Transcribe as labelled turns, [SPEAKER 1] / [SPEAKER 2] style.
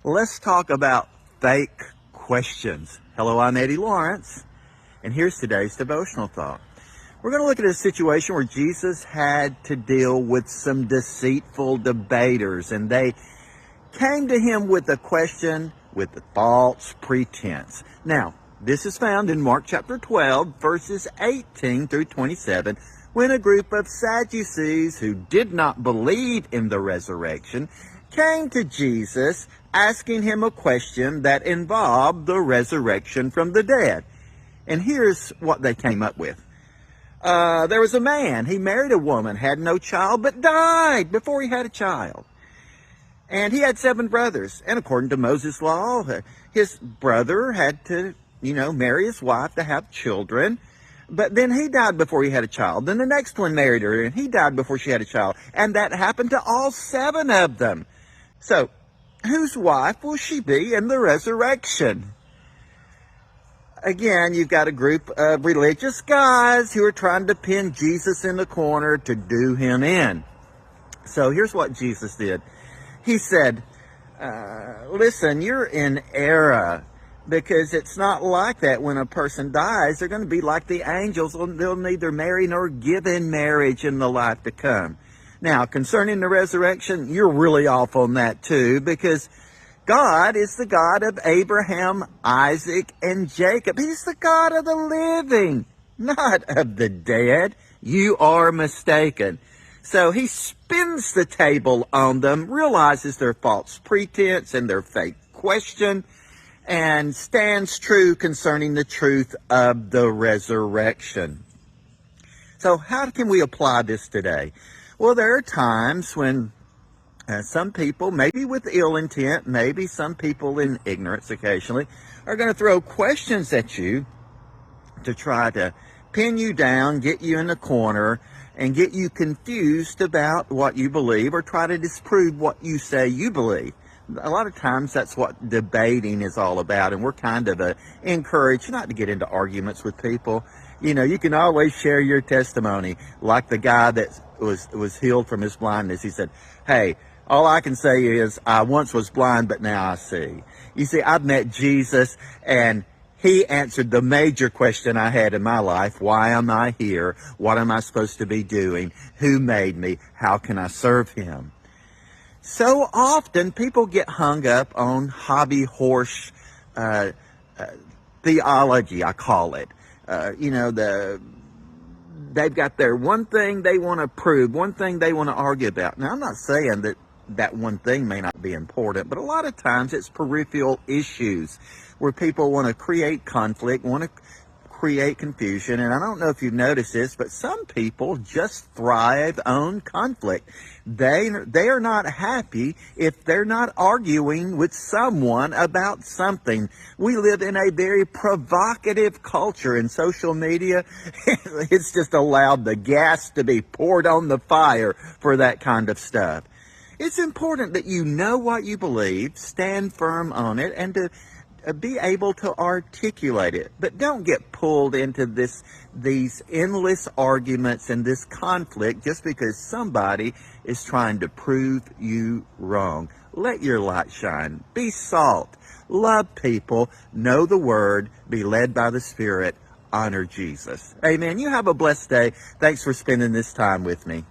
[SPEAKER 1] Let's talk about fake questions. Hello, I'm Eddie Lawrence, and here's today's devotional thought. We're going to look at a situation where Jesus had to deal with some deceitful debaters, and they came to him with a question with a false pretense. Now, this is found in Mark chapter 12, verses 18 through 27, when a group of Sadducees who did not believe in the resurrection came to Jesus asking him a question that involved the resurrection from the dead. And here's what they came up with. There was a man, he married a woman, had no child, but died before he had a child. And he had 7 brothers. And according to Moses' law, his brother had to, marry his wife to have children. But then he died before he had a child. Then the next one married her, and he died before she had a child. And that happened to all 7 of them. So, whose wife will she be in the resurrection? Again, you've got a group of religious guys who are trying to pin Jesus in the corner to do him in. So here's what Jesus did. He said, listen, you're in error, because it's not like that. When a person dies, they're going to be like the angels. They'll neither marry nor give in marriage in the life to come. Now, concerning the resurrection, you're really off on that too, because God is the God of Abraham, Isaac, and Jacob. He's the God of the living, not of the dead. You are mistaken. So he spins the table on them, realizes their false pretense and their fake question, and stands true concerning the truth of the resurrection. So how can we apply this today? Well, there are times when some people, maybe with ill intent, maybe some people in ignorance occasionally, are going to throw questions at you to try to pin you down, get you in the corner, and get you confused about what you believe, or try to disprove what you say you believe. A lot of times that's what debating is all about, and we're kind of encouraged not to get into arguments with people. You can always share your testimony, like the guy that was healed from his blindness. He said, hey, all I can say is I once was blind, but now I see. You see, I've met Jesus, and he answered the major question I had in my life. Why am I here? What am I supposed to be doing? Who made me? How can I serve him? So often people get hung up on hobby horse theology, I call it. They've got their one thing they want to prove, one thing they want to argue about. Now, I'm not saying that one thing may not be important, but a lot of times it's peripheral issues where people want to create conflict, want to create confusion. And I don't know if you've noticed this, but some people just thrive on conflict. They are not happy if they're not arguing with someone about something. We live in a very provocative culture, and social media, it's just allowed the gas to be poured on the fire for that kind of stuff. It's important that you know what you believe, stand firm on it, and to be able to articulate it. But don't get pulled into these endless arguments and this conflict just because somebody is trying to prove you wrong. Let your light shine. Be salt. Love people. Know the Word. Be led by the Spirit. Honor Jesus. Amen. You have a blessed day. Thanks for spending this time with me.